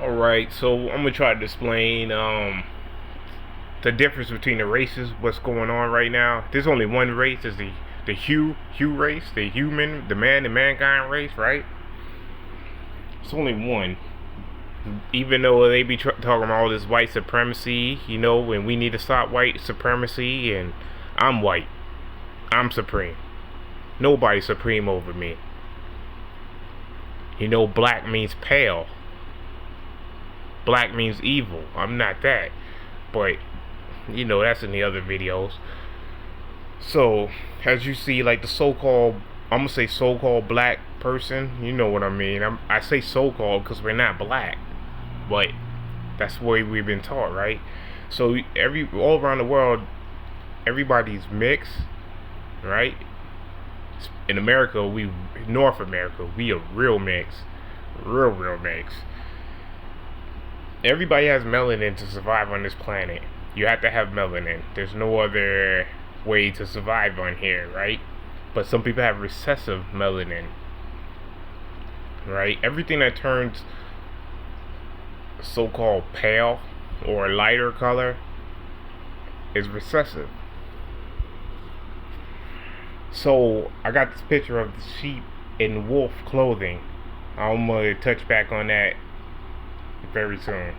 Alright, so I'm gonna try to explain the difference between the races, what's going on right now. There's only one race, is the Hue race, the human, the mankind race, right? It's only one. Even though they be talking about all this white supremacy, and we need to stop white supremacy, and I'm white. I'm supreme. Nobody's supreme over me. Black means pale. Black means evil. I'm not that. But, that's in the other videos. So, as you see, like the so-called, I'm going to say so-called black person, you know what I mean. I say so-called because we're not black. But that's the way we've been taught, right? So, all around the world, everybody's mixed, right? In America, North America, we are real mix. Real mix. Everybody has melanin to survive on this planet. You have to have melanin. There's no other way to survive on here, right? But some people have recessive melanin, right? Everything that turns so-called pale or lighter color is recessive. So I got this picture of the sheep in wolf clothing. I'm gonna touch back on that very soon.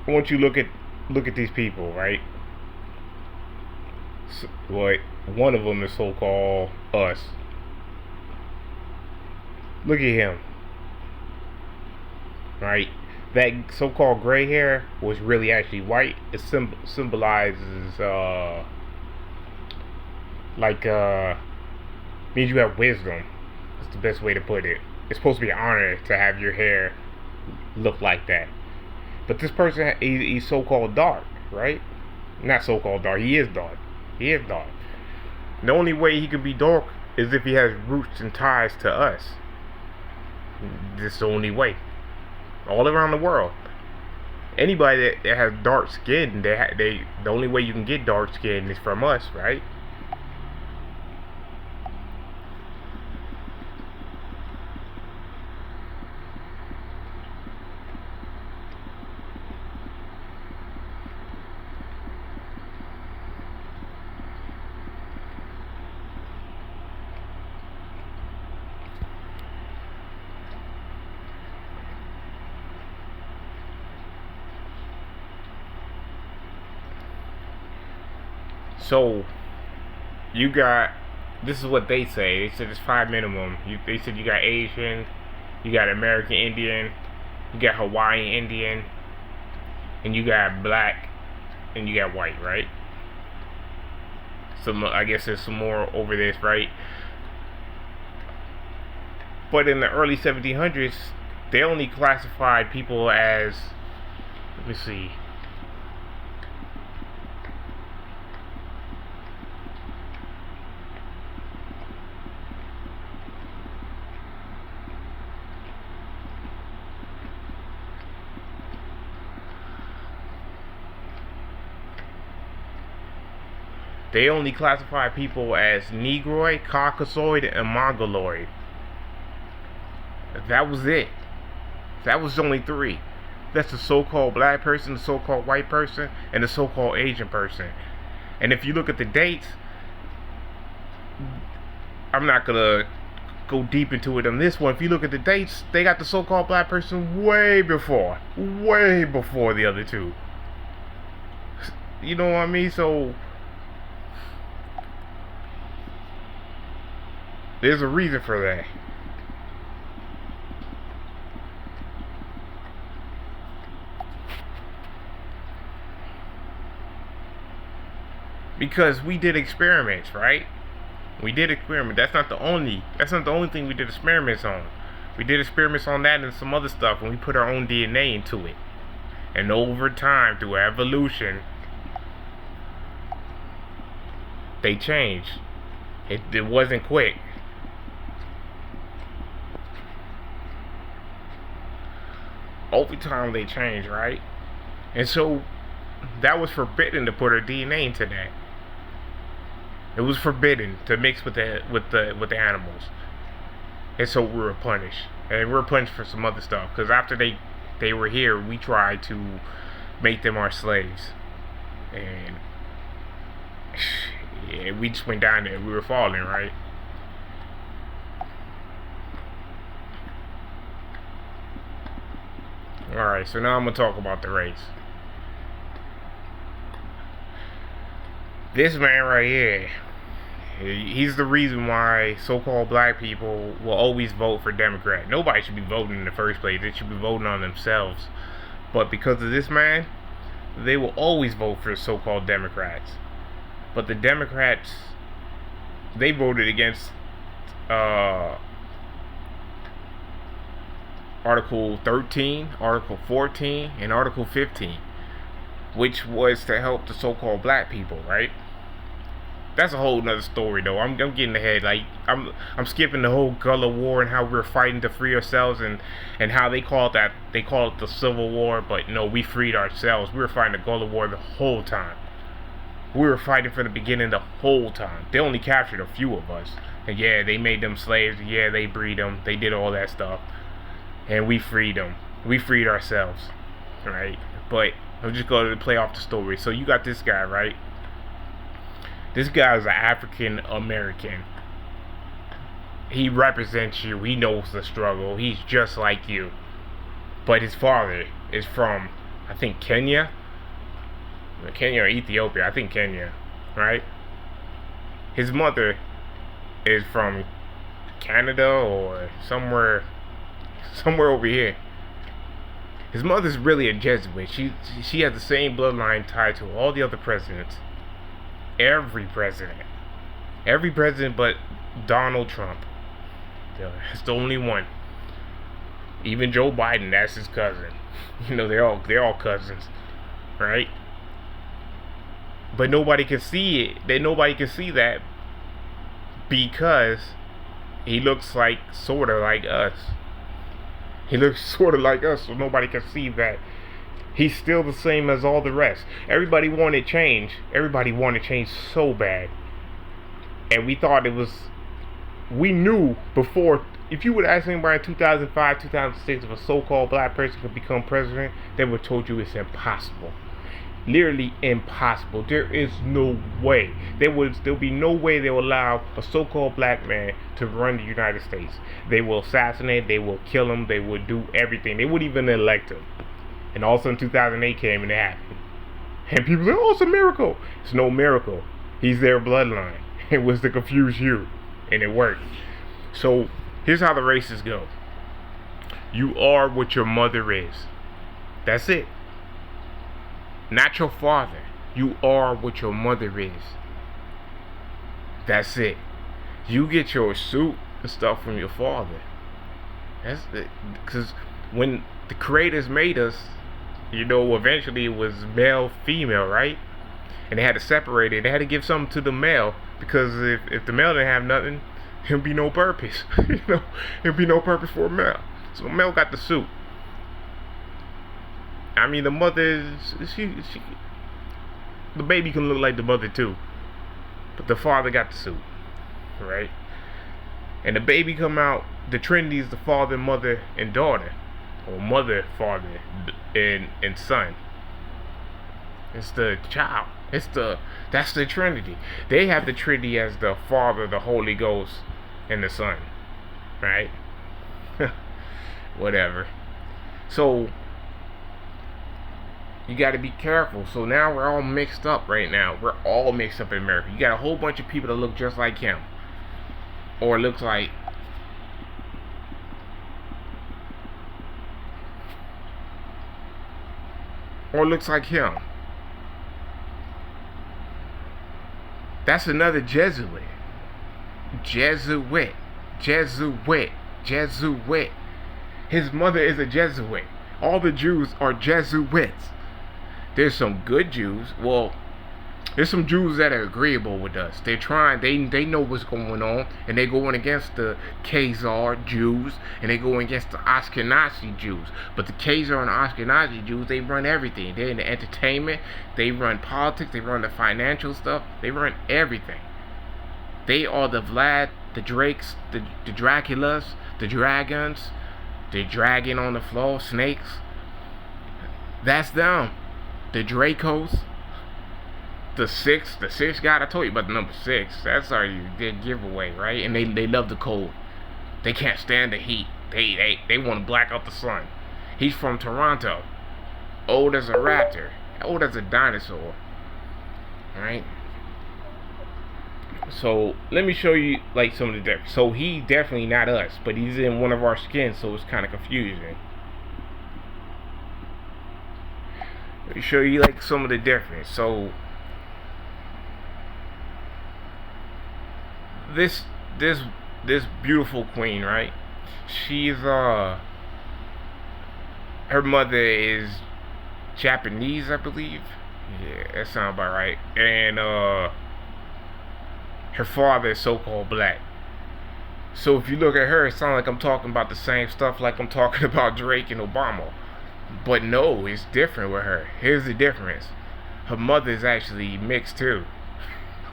I want you to look at these people, right? One of them is so-called us. Look at him, right? That so-called gray hair was really actually white. It symbolizes means you have wisdom. That's the best way to put it. It's supposed to be an honor to have your hair look like that. But this person, he's so-called dark, right? Not so-called dark. He is dark. He is dark. The only way he can be dark is if he has roots and ties to us. This is the only way. All around the world, anybody that has dark skin, the only way you can get dark skin is from us, right? So, this is what they say. They said it's 5 minimum. They said you got Asian, you got American Indian, you got Hawaiian Indian, and you got black, and you got white, right? I guess there's some more over this, right? But in the early 1700s, they only classified people as, let me see, they only classify people as Negroid, Caucasoid, and Mongoloid. That was it. That was only three. That's the so-called black person, the so-called white person, and the so-called Asian person. And if you look at the dates, I'm not gonna go deep into it on this one. If you look at the dates, they got the so-called black person way before the other two. You know what I mean? So there's a reason for that. Because we did experiments, right? We did experiment. That's not the only thing we did experiments on. We did experiments on that and some other stuff, and we put our own DNA into it. And over time, through evolution, they changed. It wasn't quick. over time they change, right? And so that was forbidden to put our DNA into that. It was forbidden to mix with the animals, and so we were punished, and we were punished for some other stuff. Because after they were here, we tried to make them our slaves, and yeah, we just went down there. We were falling, right? Alright, so now I'm going to talk about the race. This man right here, he's the reason why so-called black people will always vote for Democrat. Nobody should be voting in the first place. They should be voting on themselves. But because of this man, they will always vote for so-called Democrats. But the Democrats, they voted against Article 13, Article 14, and Article 15, which was to help the so-called black people, right? That's a whole nother story, though. I'm getting ahead. Like I'm skipping the whole Gullah War and how we're fighting to free ourselves, and how they call it the Civil War, but no, we freed ourselves. We were fighting the Gullah War the whole time. We were fighting from the beginning the whole time. They only captured a few of us, and yeah, they made them slaves. Yeah, they breed them. They did all that stuff. And we freed them. We freed ourselves, right? But I'm just going to play off the story. So you got this guy, right? This guy is an African American. He represents you. He knows the struggle. He's just like you. But his father is from, I think, Kenya. Kenya or Ethiopia. I think Kenya, right? His mother is from Canada or somewhere over here. His mother's really a Jesuit. She has the same bloodline tied to all the other presidents. Every president but Donald Trump. That's the only one. Even Joe Biden, that's his cousin. You know, they're all cousins, right? But nobody can see it. Nobody can see that because he looks like sorta like us. He looks sort of like us, so nobody can see that he's still the same as all the rest. Everybody wanted change. Everybody wanted change so bad. And we thought we knew before, if you would ask anybody in 2005, 2006 if a so-called black person could become president, they would have told you it's impossible. Literally impossible. There is no way. There'll be no way they will allow a so-called black man to run the United States. They will assassinate, they will kill him, they will do everything. They wouldn't even elect him. And all of a sudden 2008 came and it happened. And people say, oh, it's a miracle. It's no miracle. He's their bloodline. It was to confuse you. And it worked. So here's how the races go. You are what your mother is. That's it. Not your father. You are what your mother is. That's it. You get your suit and stuff from your father. That's it. Because when the creators made us, you know, eventually it was male, female, right? And they had to separate it. They had to give something to the male, because if the male didn't have nothing, there'd be no purpose. You know, there'd be no purpose for a male. So the male got the suit. I mean, the mother, the baby can look like the mother too, but the father got the suit, right? And the baby come out, the Trinity is the father, mother, and daughter, or mother, father, and son. It's the child. That's the Trinity. They have the Trinity as the Father, the Holy Ghost, and the Son, right? Whatever. So you got to be careful. So now we're all mixed up right now. We're all mixed up in America. You got a whole bunch of people that look just like him, or looks like him. That's another Jesuit. His mother is a Jesuit. All the Jews are Jesuits. There's some good Jews. Well, There's some Jews that are agreeable with us. They're trying. They know what's going on, and they're going against the Khazar Jews, and they're going against the Ashkenazi Jews. But the Khazar and Ashkenazi Jews, they run everything. They're in the entertainment. They run politics. They run the financial stuff. They run everything. They are the Vlad, the Drakes, the Draculas, the dragons, the dragon on the floor, snakes. That's them. The Dracos. The six guy, I told you about the number 6. That's already their giveaway, right? And they love the cold. They can't stand the heat. They want to black out the sun. He's from Toronto. Old as a raptor. Old as a dinosaur. Alright? So let me show you like some of the difference. So he's definitely not us, but he's in one of our skins, so it's kind of confusing. Let me show you like some of the difference. So this beautiful queen, right? She's her mother is Japanese, I believe. Yeah, that sounds about right. And her father is so-called black. So if you look at her, it sounds like I'm talking about the same stuff like I'm talking about Drake and Obama. But no, it's different with her. Here's the difference. Her mother is actually mixed too.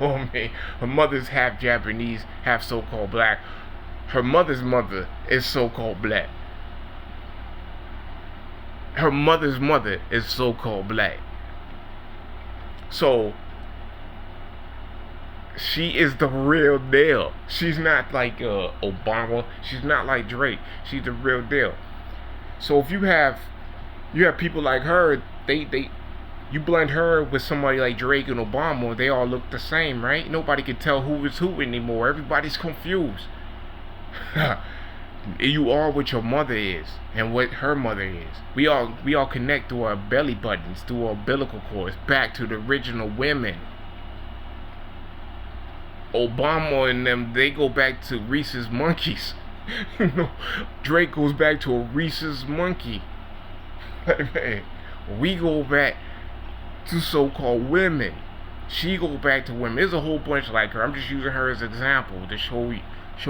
Oh man, her mother's half Japanese, half so-called black. Her mother's mother is so-called black. Her mother's mother is so-called black. So she is the real deal. She's not like Obama. She's not like Drake. She's the real deal. So if you have people like her, you blend her with somebody like Drake and Obama, they all look the same, right? Nobody can tell who is who anymore. Everybody's confused. You are what your mother is and what her mother is. We all connect through our belly buttons, through our umbilical cords, back to the original women. Obama and them, they go back to Rhesus monkeys. You know, Drake goes back to a Rhesus monkey. We go back to so-called women. She go back to women. There's a whole bunch like her. I'm just using her as an example to show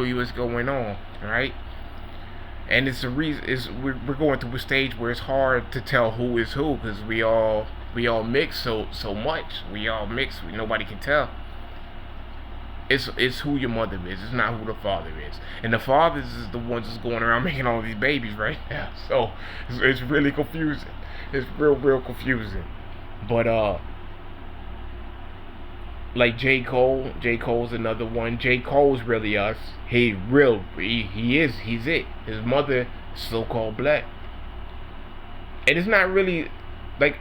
you what's going on, right? And it's a reason. We're going through a stage where it's hard to tell who is who because we all mix so much. We all mix. Nobody can tell. It's who your mother is. It's not who the father is. And the fathers is the ones that's going around making all these babies right now. So it's really confusing. It's real confusing. But like J. Cole's another one. J. Cole's really us. He's it. His mother is so-called black. And it's not really like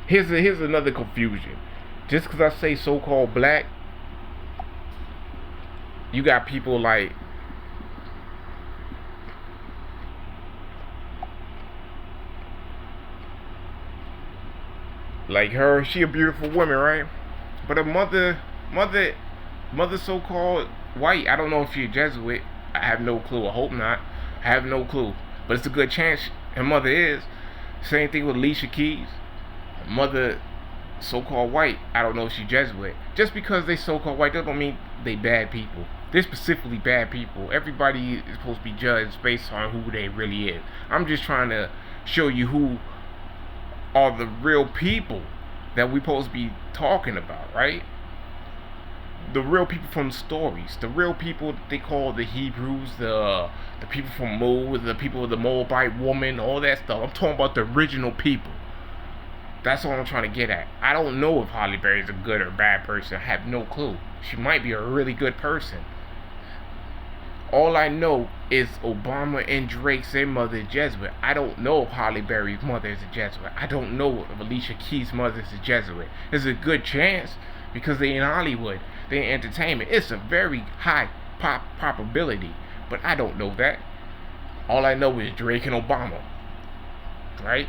here's another confusion. Just because I say so-called black, you got people like her. She a beautiful woman, right? But her mother so-called white. I don't know if she's a Jesuit. I have no clue. I hope not. I have no clue. But it's a good chance her mother is. Same thing with Alicia Keys. Her mother so-called white. I don't know if she's Jesuit. Just because they so-called white, that don't mean they bad people. They're specifically bad people. Everybody is supposed to be judged based on who they really is. I'm just trying to show you who are the real people that we're supposed to be talking about, right? The real people from stories. The real people that they call the Hebrews, the people from Mo, the people of the Moabite woman, all that stuff. I'm talking about the original people. That's all I'm trying to get at. I don't know if Halle Berry is a good or bad person. I have no clue. She might be a really good person. All I know is Obama and Drake's their mother is Jesuit. I don't know if Halle Berry's mother is a Jesuit. I don't know if Alicia Keys' mother is a Jesuit. There's a good chance because they in Hollywood. They in entertainment. It's a very high probability. But I don't know that. All I know is Drake and Obama. Right?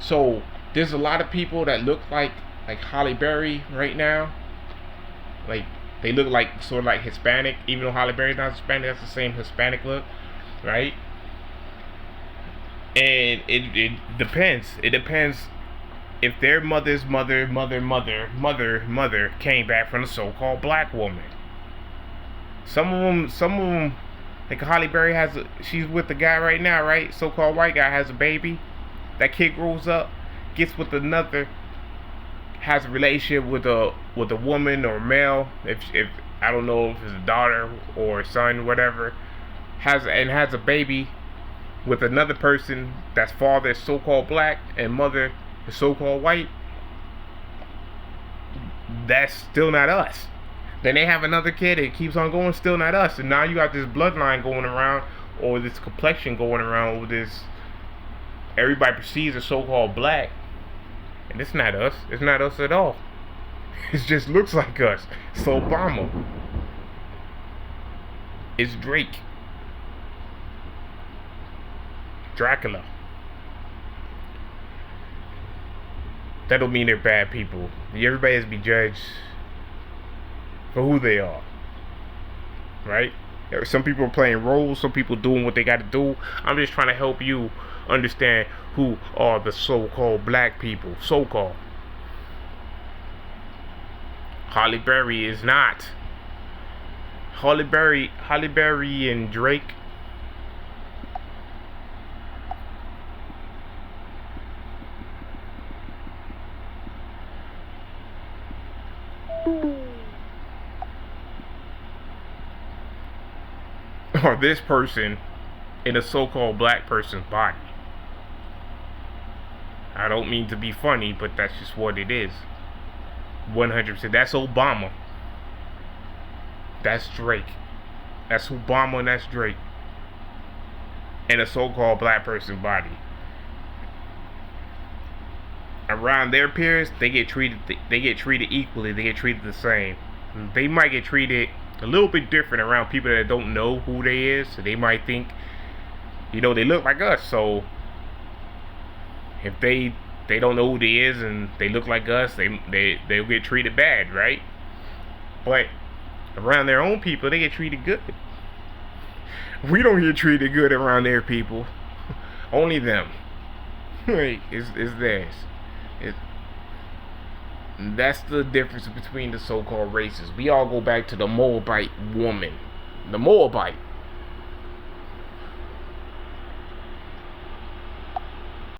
So there's a lot of people that look like Halle Berry right now. Like they look like sort of like Hispanic, even though Halle Berry's not Hispanic. That's the same Hispanic look, right? And it depends. It depends if their mother's mother came back from the so-called black woman. Some of them, like Halle Berry she's with the guy right now, right? So-called white guy has a baby. That kid grows up, gets with another, has a relationship with a woman or male. If I don't know if it's a daughter or a son, whatever, has a baby with another person that's father is so-called black and mother is so-called white. That's still not us. Then they have another kid, it keeps on going, still not us. And now you got this bloodline going around, or this complexion going around with this, everybody perceives as so-called black. And it's not us. It's not us at all. It just looks like us. It's Obama. It's Drake. Dracula. That don't mean they're bad people. Everybody has to be judged for who they are. Right? Some people are playing roles. Some people doing what they got to do. I'm just trying to help you understand who are the so-called black people. So-called. Halle Berry is not. Halle Berry and Drake. Or this person in a so-called black person's body. I don't mean to be funny, but that's just what it is. 100%. That's Obama. That's Drake. That's Obama and that's Drake. In a so-called black person's body. Around their peers, they get treated equally. They get treated the same. They might get treated a little bit different around people that don't know who they is. So they might think, they look like us. So if they don't know who they is and they look like us, they'll get treated bad, right? But around their own people, they get treated good. We don't get treated good around their people. Only them. It's theirs. That's the difference between the so-called races. We all go back to the Moabite woman. The Moabite.